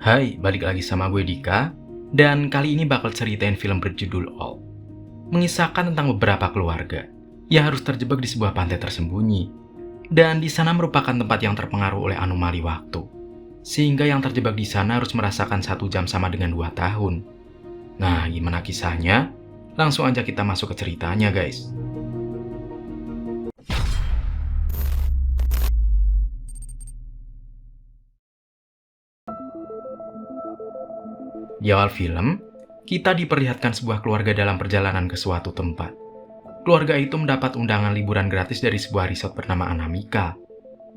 Hai, balik lagi sama gue Dika, dan kali ini bakal ceritain film berjudul All. Mengisahkan tentang beberapa keluarga yang harus terjebak di sebuah pantai tersembunyi, dan di sana merupakan tempat yang terpengaruh oleh anomali waktu, sehingga yang terjebak di sana harus merasakan 1 jam sama dengan 2 tahun. Nah, gimana kisahnya? Langsung aja kita masuk ke ceritanya, guys. Di awal film, kita diperlihatkan sebuah keluarga dalam perjalanan ke suatu tempat. Keluarga itu mendapat undangan liburan gratis dari sebuah resort bernama Anamika.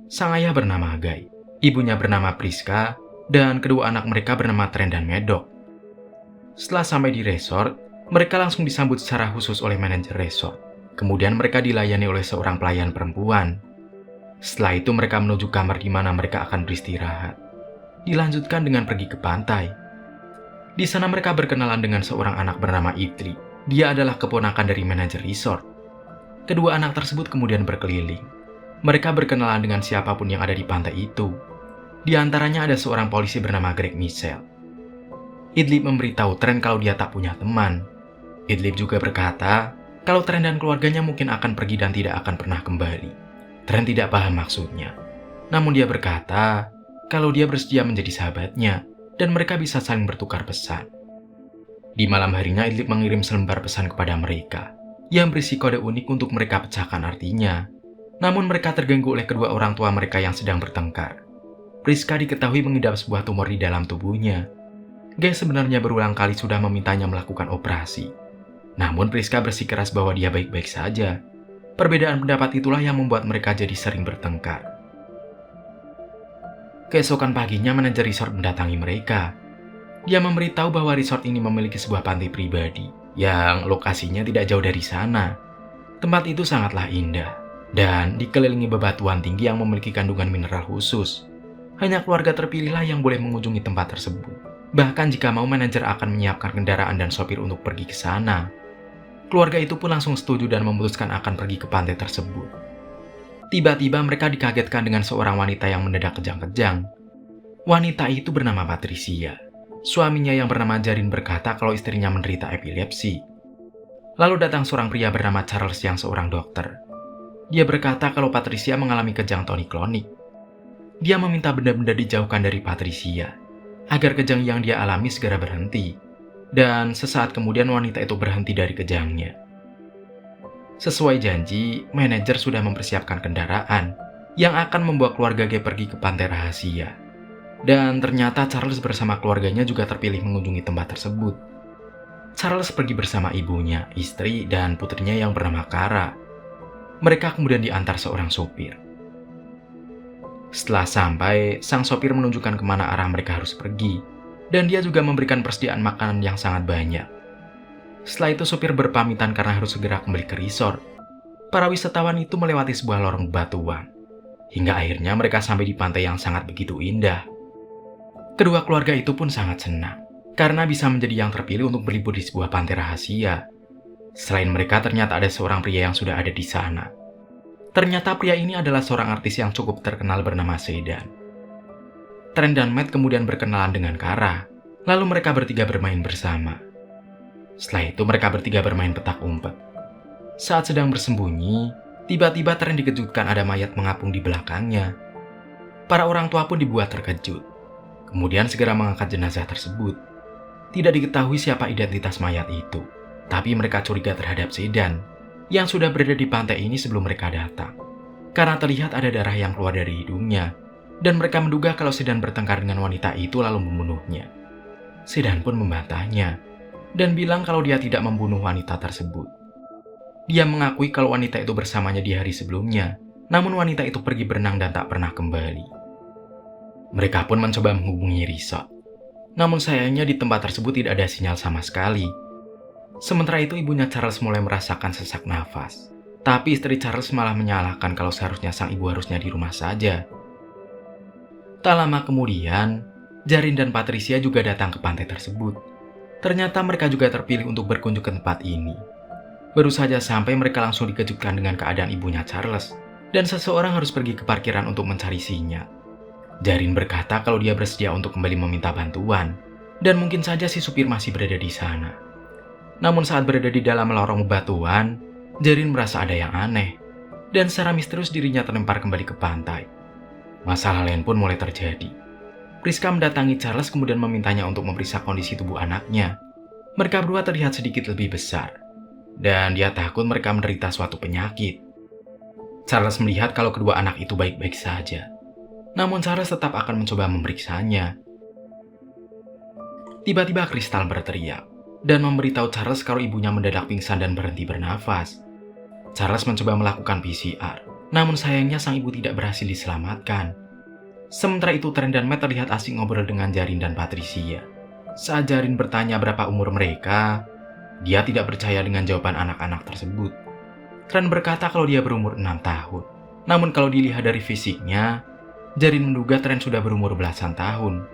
Sang ayah bernama Agai, ibunya bernama Priska, dan kedua anak mereka bernama Tren dan Medok. Setelah sampai di resort, mereka langsung disambut secara khusus oleh manajer resort. Kemudian mereka dilayani oleh seorang pelayan perempuan. Setelah itu mereka menuju kamar di mana mereka akan beristirahat. Dilanjutkan dengan pergi ke pantai. Di sana mereka berkenalan dengan seorang anak bernama Itri. Dia adalah keponakan dari manajer resort. Kedua anak tersebut kemudian berkeliling. Mereka berkenalan dengan siapapun yang ada di pantai itu. Di antaranya ada seorang polisi bernama Greg Michel. Idlib memberitahu Tren kalau dia tak punya teman. Idlib juga berkata kalau Tren dan keluarganya mungkin akan pergi dan tidak akan pernah kembali. Tren tidak paham maksudnya. Namun dia berkata kalau dia bersedia menjadi sahabatnya dan mereka bisa saling bertukar pesan. Di malam harinya, Idlib mengirim selembar pesan kepada mereka yang berisi kode unik untuk mereka pecahkan artinya. Namun mereka terganggu oleh kedua orang tua mereka yang sedang bertengkar. Priska diketahui mengidap sebuah tumor di dalam tubuhnya. Guy sebenarnya berulang kali sudah memintanya melakukan operasi. Namun Priska bersikeras bahwa dia baik-baik saja. Perbedaan pendapat itulah yang membuat mereka jadi sering bertengkar. Keesokan paginya, manajer resort mendatangi mereka. Dia memberitahu bahwa resort ini memiliki sebuah pantai pribadi yang lokasinya tidak jauh dari sana. Tempat itu sangatlah indah dan dikelilingi bebatuan tinggi yang memiliki kandungan mineral khusus. Hanya keluarga terpilihlah yang boleh mengunjungi tempat tersebut. Bahkan jika mau, manajer akan menyiapkan kendaraan dan sopir untuk pergi ke sana. Keluarga itu pun langsung setuju dan memutuskan akan pergi ke pantai tersebut. Tiba-tiba mereka dikagetkan dengan seorang wanita yang mendadak kejang-kejang. Wanita itu bernama Patricia. Suaminya yang bernama Jarin berkata kalau istrinya menderita epilepsi. Lalu datang seorang pria bernama Charles yang seorang dokter. Dia berkata kalau Patricia mengalami kejang toni-klonik. Dia meminta benda-benda dijauhkan dari Patricia, agar kejang yang dia alami segera berhenti. Dan sesaat kemudian wanita itu berhenti dari kejangnya. Sesuai janji, manajer sudah mempersiapkan kendaraan yang akan membawa keluarga G pergi ke pantai rahasia. Dan ternyata Charles bersama keluarganya juga terpilih mengunjungi tempat tersebut. Charles pergi bersama ibunya, istri, dan putrinya yang bernama Kara. Mereka kemudian diantar seorang sopir. Setelah sampai, sang sopir menunjukkan kemana arah mereka harus pergi. Dan dia juga memberikan persediaan makanan yang sangat banyak. Setelah itu sopir berpamitan karena harus segera kembali ke resort. Para wisatawan itu melewati sebuah lorong batuan. Hingga akhirnya mereka sampai di pantai yang sangat begitu indah. Kedua keluarga itu pun sangat senang karena bisa menjadi yang terpilih untuk berlibur di sebuah pantai rahasia. Selain mereka, ternyata ada seorang pria yang sudah ada di sana. Ternyata pria ini adalah seorang artis yang cukup terkenal bernama Sedan. Tren dan Matt kemudian berkenalan dengan Kara. Lalu mereka bertiga bermain bersama. Setelah itu mereka bertiga bermain petak umpet. Saat sedang bersembunyi, tiba-tiba Tren dikejutkan ada mayat mengapung di belakangnya. Para orang tua pun dibuat terkejut. Kemudian segera mengangkat jenazah tersebut. Tidak diketahui siapa identitas mayat itu, tapi mereka curiga terhadap Sedan yang sudah berada di pantai ini sebelum mereka datang. Karena terlihat ada darah yang keluar dari hidungnya, dan mereka menduga kalau Sedan bertengkar dengan wanita itu lalu membunuhnya. Sedan pun membantahnya dan bilang kalau dia tidak membunuh wanita tersebut. Dia mengakui kalau wanita itu bersamanya di hari sebelumnya, namun wanita itu pergi berenang dan tak pernah kembali. Mereka pun mencoba menghubungi resort. Namun sayangnya di tempat tersebut tidak ada sinyal sama sekali. Sementara itu ibunya Charles mulai merasakan sesak nafas. Tapi istri Charles malah menyalahkan kalau seharusnya sang ibu harusnya di rumah saja. Tak lama kemudian, Jarin dan Patricia juga datang ke pantai tersebut. Ternyata mereka juga terpilih untuk berkunjung ke tempat ini. Baru saja sampai mereka langsung dikejutkan dengan keadaan ibunya Charles. Dan seseorang harus pergi ke parkiran untuk mencari sinyal. Jarin berkata kalau dia bersedia untuk kembali meminta bantuan, dan mungkin saja si supir masih berada di sana. Namun saat berada di dalam lorong bebatuan, Jarin merasa ada yang aneh, dan secara misterius dirinya terlempar kembali ke pantai. Masalah lain pun mulai terjadi. Priska mendatangi Charles kemudian memintanya untuk memeriksa kondisi tubuh anaknya. Mereka berdua terlihat sedikit lebih besar, dan dia takut mereka menderita suatu penyakit. Charles melihat kalau kedua anak itu baik-baik saja. Namun Charles tetap akan mencoba memeriksanya. Tiba-tiba Kristal berteriak dan memberitahu Charles kalau ibunya mendadak pingsan dan berhenti bernafas. Charles mencoba melakukan PCR, namun sayangnya sang ibu tidak berhasil diselamatkan. Sementara itu Trent dan Matt terlihat asik ngobrol dengan Jarin dan Patricia. Saat Jarin bertanya berapa umur mereka, dia tidak percaya dengan jawaban anak-anak tersebut. Trent berkata kalau dia berumur 6 tahun. Namun kalau dilihat dari fisiknya, Jarin menduga Trent sudah berumur belasan tahun.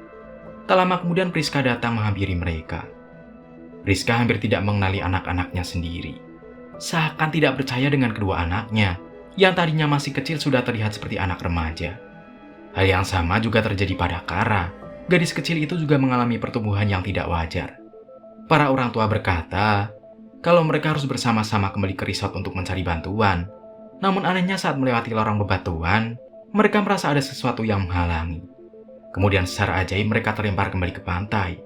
Tak lama kemudian Priska datang menghampiri mereka. Priska hampir tidak mengenali anak-anaknya sendiri. Seakan tidak percaya dengan kedua anaknya, yang tadinya masih kecil sudah terlihat seperti anak remaja. Hal yang sama juga terjadi pada Kara. Gadis kecil itu juga mengalami pertumbuhan yang tidak wajar. Para orang tua berkata kalau mereka harus bersama-sama kembali ke resort untuk mencari bantuan. Namun anehnya saat melewati lorong bebatuan, mereka merasa ada sesuatu yang menghalangi. Kemudian secara ajaib mereka terlempar kembali ke pantai.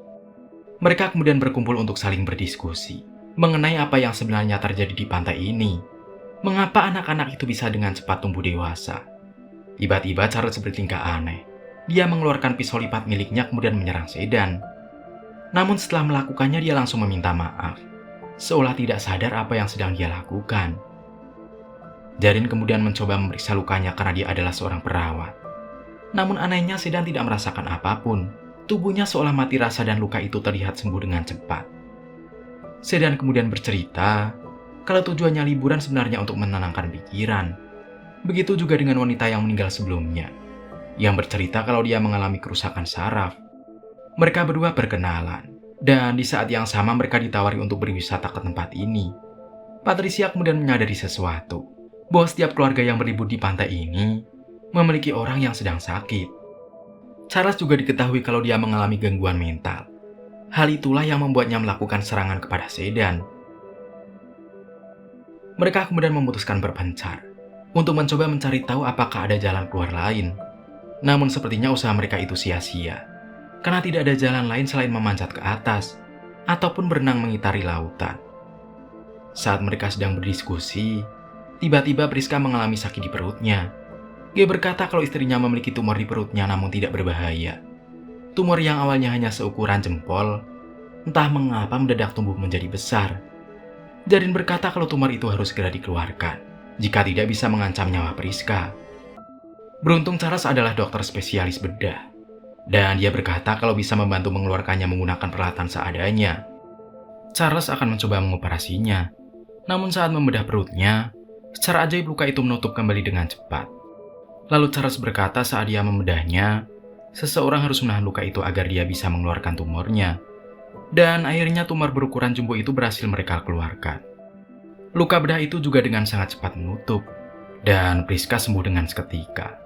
Mereka kemudian berkumpul untuk saling berdiskusi mengenai apa yang sebenarnya terjadi di pantai ini. Mengapa anak-anak itu bisa dengan cepat tumbuh dewasa? Tiba-tiba Charles bertingkah aneh. Dia mengeluarkan pisau lipat miliknya kemudian menyerang Sedan. Namun setelah melakukannya dia langsung meminta maaf, seolah tidak sadar apa yang sedang dia lakukan. Jarin kemudian mencoba memeriksa lukanya karena dia adalah seorang perawat. Namun anehnya Sedan tidak merasakan apapun. Tubuhnya seolah mati rasa dan luka itu terlihat sembuh dengan cepat. Sedan kemudian bercerita kalau tujuannya liburan sebenarnya untuk menenangkan pikiran. Begitu juga dengan wanita yang meninggal sebelumnya, yang bercerita kalau dia mengalami kerusakan saraf. Mereka berdua berkenalan, dan di saat yang sama mereka ditawari untuk berwisata ke tempat ini. Patricia kemudian menyadari sesuatu, bahwa setiap keluarga yang berlibur di pantai ini memiliki orang yang sedang sakit. Charles juga diketahui kalau dia mengalami gangguan mental. Hal itulah yang membuatnya melakukan serangan kepada Sedan. Mereka kemudian memutuskan berpencar untuk mencoba mencari tahu apakah ada jalan keluar lain. Namun sepertinya usaha mereka itu sia-sia, karena tidak ada jalan lain selain memanjat ke atas ataupun berenang mengitari lautan. Saat mereka sedang berdiskusi, tiba-tiba Priska mengalami sakit di perutnya. Dia berkata kalau istrinya memiliki tumor di perutnya namun tidak berbahaya. Tumor yang awalnya hanya seukuran jempol, entah mengapa mendadak tumbuh menjadi besar. Jarin berkata kalau tumor itu harus segera dikeluarkan, jika tidak bisa mengancam nyawa Priska. Beruntung Charles adalah dokter spesialis bedah, dan dia berkata kalau bisa membantu mengeluarkannya menggunakan peralatan seadanya. Charles akan mencoba mengoperasinya, namun saat membedah perutnya, secara ajaib luka itu menutup kembali dengan cepat. Lalu Charles berkata saat dia membedahnya, seseorang harus menahan luka itu agar dia bisa mengeluarkan tumornya. Dan akhirnya tumor berukuran jumbo itu berhasil mereka keluarkan. Luka bedah itu juga dengan sangat cepat menutup, dan Priska sembuh dengan seketika.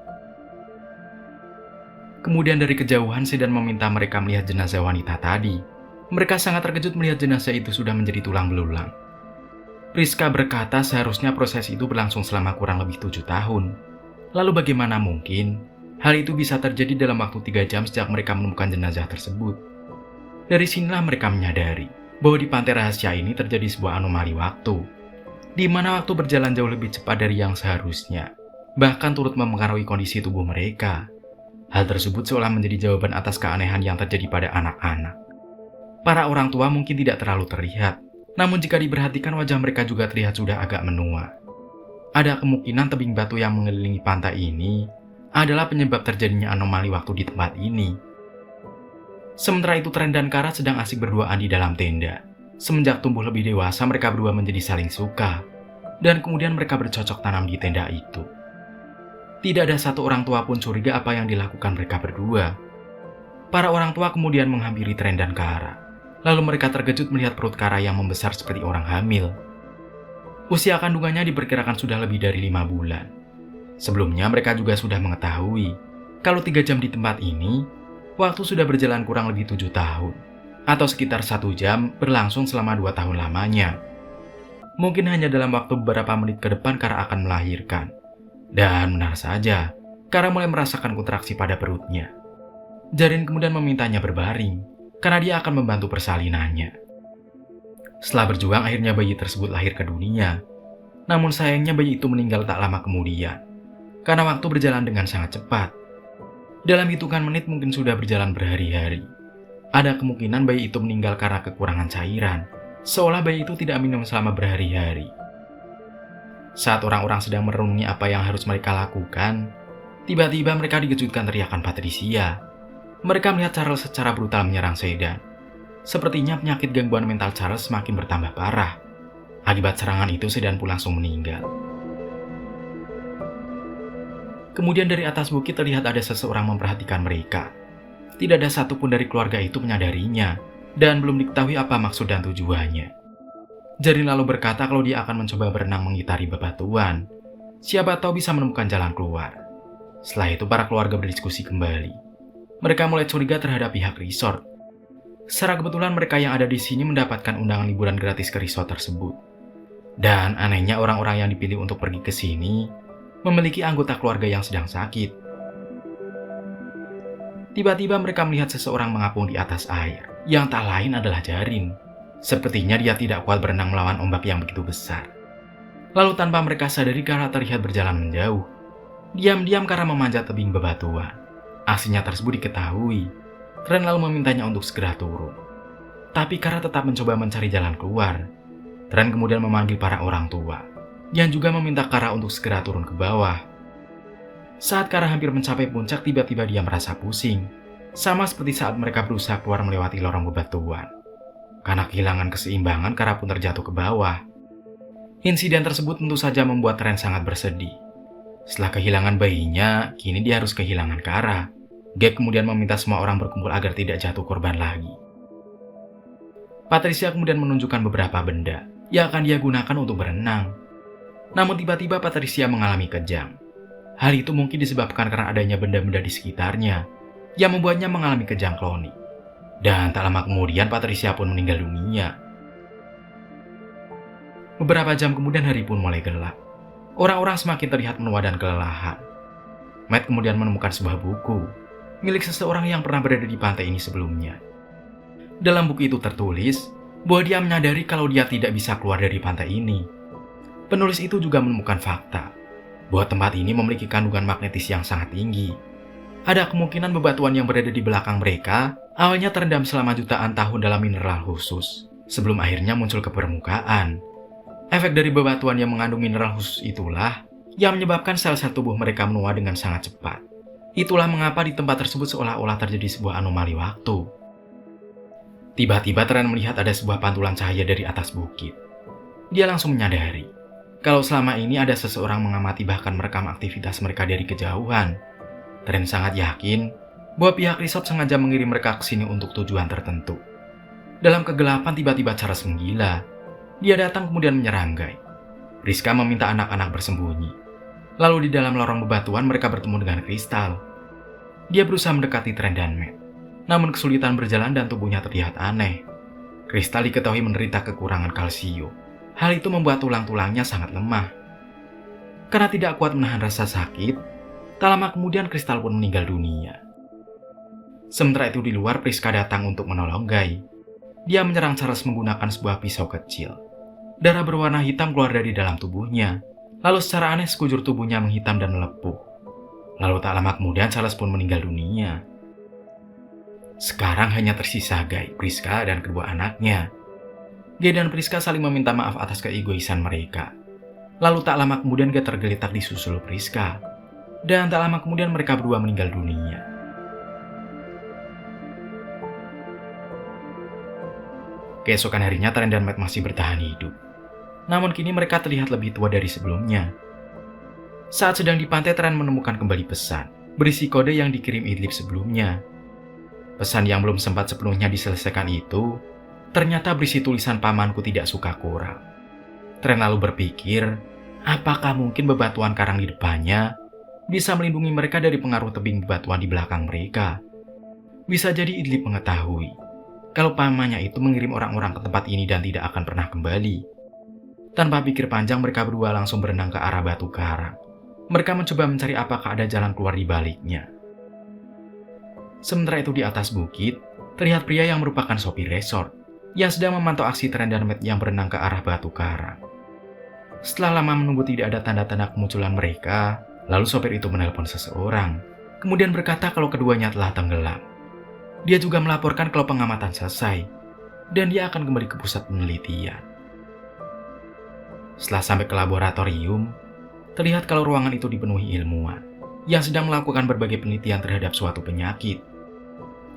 Kemudian dari kejauhan Sedan meminta mereka melihat jenazah wanita tadi. Mereka sangat terkejut melihat jenazah itu sudah menjadi tulang belulang. Priska berkata seharusnya proses itu berlangsung selama kurang lebih 7 tahun. Lalu bagaimana mungkin hal itu bisa terjadi dalam waktu 3 jam sejak mereka menemukan jenazah tersebut? Dari sinilah mereka menyadari bahwa di pantai rahasia ini terjadi sebuah anomali waktu, di mana waktu berjalan jauh lebih cepat dari yang seharusnya, bahkan turut mempengaruhi kondisi tubuh mereka. Hal tersebut seolah menjadi jawaban atas keanehan yang terjadi pada anak-anak. Para orang tua mungkin tidak terlalu terlihat, namun jika diperhatikan wajah mereka juga terlihat sudah agak menua. Ada kemungkinan tebing batu yang mengelilingi pantai ini adalah penyebab terjadinya anomali waktu di tempat ini. Sementara itu Trent dan Kara sedang asik berduaan di dalam tenda. Semenjak tumbuh lebih dewasa mereka berdua menjadi saling suka, dan kemudian mereka bercocok tanam di tenda itu. Tidak ada satu orang tua pun curiga apa yang dilakukan mereka berdua. Para orang tua kemudian menghampiri Trent dan Kara. Lalu mereka terkejut melihat perut Kara yang membesar seperti orang hamil. Usia kandungannya diperkirakan sudah lebih dari 5 bulan. Sebelumnya mereka juga sudah mengetahui Kalau 3 jam di tempat ini, waktu sudah berjalan kurang lebih 7 tahun. Atau sekitar 1 jam berlangsung selama 2 tahun lamanya. Mungkin hanya dalam waktu beberapa menit ke depan Kara akan melahirkan. Dan benar saja, Kara mulai merasakan kontraksi pada perutnya. Jarin kemudian memintanya berbaring, karena dia akan membantu persalinannya. Setelah berjuang, akhirnya bayi tersebut lahir ke dunia. Namun sayangnya bayi itu meninggal tak lama kemudian, karena waktu berjalan dengan sangat cepat. Dalam hitungan menit mungkin sudah berjalan berhari-hari. Ada kemungkinan bayi itu meninggal karena kekurangan cairan, seolah bayi itu tidak minum selama berhari-hari. Saat orang-orang sedang merenungi apa yang harus mereka lakukan, tiba-tiba mereka dikejutkan teriakan Patricia. Mereka melihat Charles secara brutal menyerang Sedan. Sepertinya penyakit gangguan mental Charles semakin bertambah parah. Akibat serangan itu, Sedan pun langsung meninggal. Kemudian dari atas bukit terlihat ada seseorang memperhatikan mereka. Tidak ada satupun dari keluarga itu menyadarinya, dan belum diketahui apa maksud dan tujuannya. Jarin lalu berkata kalau dia akan mencoba berenang mengitari bebatuan. Siapa tahu bisa menemukan jalan keluar. Setelah itu para keluarga berdiskusi kembali. Mereka mulai curiga terhadap pihak resort. Secara kebetulan mereka yang ada di sini mendapatkan undangan liburan gratis ke resort tersebut. Dan anehnya orang-orang yang dipilih untuk pergi ke sini memiliki anggota keluarga yang sedang sakit. Tiba-tiba mereka melihat seseorang mengapung di atas air, yang tak lain adalah Jarin. Sepertinya dia tidak kuat berenang melawan ombak yang begitu besar. Lalu tanpa mereka sadari, Kara terlihat berjalan menjauh. Diam-diam Kara memanjat tebing bebatuan. Aksinya tersebut diketahui. Tren lalu memintanya untuk segera turun. Tapi Kara tetap mencoba mencari jalan keluar. Tren kemudian memanggil para orang tua, yang juga meminta Kara untuk segera turun ke bawah. Saat Kara hampir mencapai puncak, tiba-tiba dia merasa pusing. Sama seperti saat mereka berusaha keluar melewati lorong bebatuan. Karena kehilangan keseimbangan, Kara pun terjatuh ke bawah. Insiden tersebut tentu saja membuat Tren sangat bersedih. Setelah kehilangan bayinya, kini dia harus kehilangan Kara. Gabe kemudian meminta semua orang berkumpul agar tidak jatuh korban lagi. Patricia kemudian menunjukkan beberapa benda yang akan dia gunakan untuk berenang. Namun tiba-tiba Patricia mengalami kejang. Hal itu mungkin disebabkan karena adanya benda-benda di sekitarnya yang membuatnya mengalami kejang klonik. Dan tak lama kemudian Patricia pun meninggal dunia. Beberapa jam kemudian hari pun mulai gelap. Orang-orang semakin terlihat menua dan kelelahan. Matt kemudian menemukan sebuah buku milik seseorang yang pernah berada di pantai ini sebelumnya. Dalam buku itu tertulis bahwa dia menyadari kalau dia tidak bisa keluar dari pantai ini. Penulis itu juga menemukan fakta bahwa tempat ini memiliki kandungan magnetis yang sangat tinggi. Ada kemungkinan bebatuan yang berada di belakang mereka awalnya terendam selama jutaan tahun dalam mineral khusus, sebelum akhirnya muncul ke permukaan. Efek dari bebatuan yang mengandung mineral khusus itulah yang menyebabkan sel-sel tubuh mereka menua dengan sangat cepat. Itulah mengapa di tempat tersebut seolah-olah terjadi sebuah anomali waktu. Tiba-tiba Tren melihat ada sebuah pantulan cahaya dari atas bukit. Dia langsung menyadari kalau selama ini ada seseorang mengamati bahkan merekam aktivitas mereka dari kejauhan. Tren sangat yakin bahwa pihak resort sengaja mengirim mereka ke sini untuk tujuan tertentu. Dalam kegelapan tiba-tiba Charles menggila. Dia datang kemudian menyerang Guy. Priska meminta anak-anak bersembunyi. Lalu di dalam lorong bebatuan mereka bertemu dengan Kristal. Dia berusaha mendekati Tren dan Matt. Namun kesulitan berjalan dan tubuhnya terlihat aneh. Kristal diketahui menderita kekurangan kalsium. Hal itu membuat tulang-tulangnya sangat lemah. Karena tidak kuat menahan rasa sakit, tak lama kemudian Kristal pun meninggal dunia. Sementara itu di luar, Priska datang untuk menolong Guy. Dia menyerang Charles menggunakan sebuah pisau kecil. Darah berwarna hitam keluar dari dalam tubuhnya. Lalu secara aneh sekujur tubuhnya menghitam dan melepuh. Lalu tak lama kemudian Charles pun meninggal dunia. Sekarang hanya tersisa Guy, Priska, dan kedua anaknya. Guy dan Priska saling meminta maaf atas keegoisan mereka. Lalu tak lama kemudian Guy tergeletak di susul Priska. Dan tak lama kemudian mereka berdua meninggal dunia. Keesokan harinya Tren dan Matt masih bertahan hidup. Namun kini mereka terlihat lebih tua dari sebelumnya. Saat sedang di pantai, Tren menemukan kembali pesan berisi kode yang dikirim Idlib sebelumnya. Pesan yang belum sempat sepenuhnya diselesaikan itu ternyata berisi tulisan pamanku tidak suka koral. Tren lalu berpikir, apakah mungkin bebatuan karang di depannya bisa melindungi mereka dari pengaruh tebing bebatuan di belakang mereka. Bisa jadi Idlib mengetahui kalau pamannya itu mengirim orang-orang ke tempat ini dan tidak akan pernah kembali. Tanpa pikir panjang, mereka berdua langsung berenang ke arah batu karang. Mereka mencoba mencari apakah ada jalan keluar di baliknya. Sementara itu di atas bukit, terlihat pria yang merupakan sopir resort yang sedang memantau aksi Trent dan Matt yang berenang ke arah batu karang. Setelah lama menunggu tidak ada tanda-tanda kemunculan mereka, lalu sopir itu menelpon seseorang, kemudian berkata kalau keduanya telah tenggelam. Dia juga melaporkan kalau pengamatan selesai, dan dia akan kembali ke pusat penelitian. Setelah sampai ke laboratorium, terlihat kalau ruangan itu dipenuhi ilmuwan yang sedang melakukan berbagai penelitian terhadap suatu penyakit.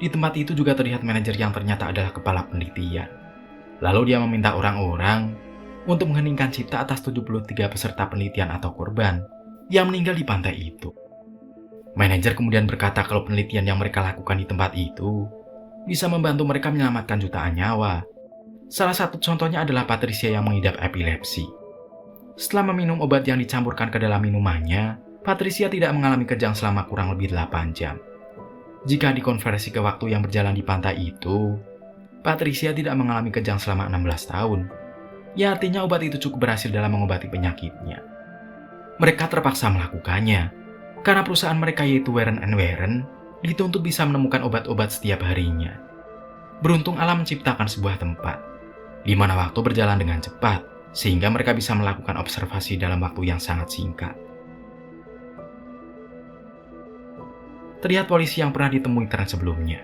Di tempat itu juga terlihat manajer yang ternyata adalah kepala penelitian. Lalu dia meminta orang-orang untuk mengheningkan cipta atas 73 peserta penelitian atau korban yang meninggal di pantai itu. Manajer kemudian berkata kalau penelitian yang mereka lakukan di tempat itu bisa membantu mereka menyelamatkan jutaan nyawa. Salah satu contohnya adalah Patricia yang mengidap epilepsi. Setelah meminum obat yang dicampurkan ke dalam minumannya, Patricia tidak mengalami kejang selama kurang lebih 8 jam. Jika dikonversi ke waktu yang berjalan di pantai itu, Patricia tidak mengalami kejang selama 16 tahun. Ya artinya obat itu cukup berhasil dalam mengobati penyakitnya. Mereka terpaksa melakukannya, karena perusahaan mereka yaitu Warren & Warren dituntut bisa menemukan obat-obat setiap harinya. Beruntung alam menciptakan sebuah tempat, di mana waktu berjalan dengan cepat, sehingga mereka bisa melakukan observasi dalam waktu yang sangat singkat. Terlihat polisi yang pernah ditemui Trent sebelumnya.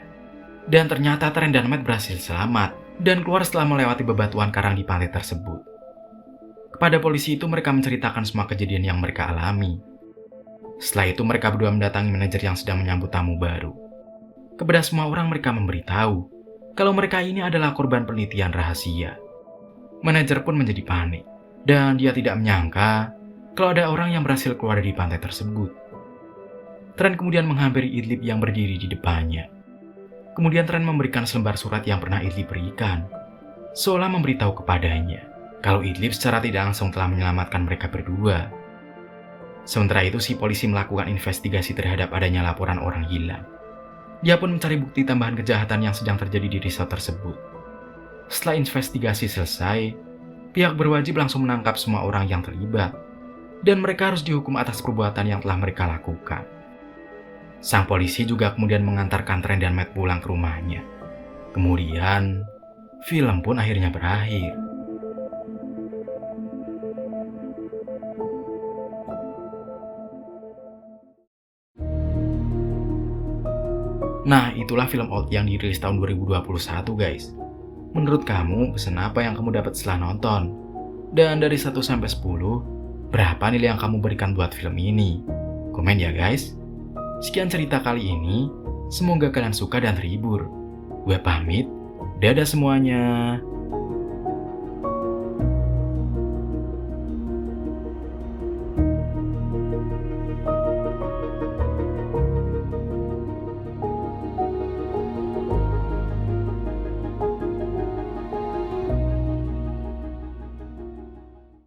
Dan ternyata Trent dan Matt berhasil selamat dan keluar setelah melewati bebatuan karang di pantai tersebut. Kepada polisi itu mereka menceritakan semua kejadian yang mereka alami. Setelah itu mereka berdua mendatangi manajer yang sedang menyambut tamu baru. Kepada semua orang mereka memberitahu kalau mereka ini adalah korban penelitian rahasia. Manajer pun menjadi panik dan dia tidak menyangka kalau ada orang yang berhasil keluar dari pantai tersebut. Trent kemudian menghampiri Idlib yang berdiri di depannya. Kemudian Trent memberikan selembar surat yang pernah Idlib berikan, seolah memberitahu kepadanya kalau Idlib secara tidak langsung telah menyelamatkan mereka berdua. Sementara itu si polisi melakukan investigasi terhadap adanya laporan orang hilang. Dia pun mencari bukti tambahan kejahatan yang sedang terjadi di resort tersebut. Setelah investigasi selesai, pihak berwajib langsung menangkap semua orang yang terlibat, dan mereka harus dihukum atas perbuatan yang telah mereka lakukan. Sang polisi juga kemudian mengantarkan Trent dan Matt pulang ke rumahnya. Kemudian, film pun akhirnya berakhir. Nah, itulah film Old yang dirilis tahun 2021 guys. Menurut kamu, pesan apa yang kamu dapat setelah nonton? Dan dari 1 sampai 10, berapa nilai yang kamu berikan buat film ini? Komen ya guys. Sekian cerita kali ini, semoga kalian suka dan terhibur. Gue pamit, dadah semuanya.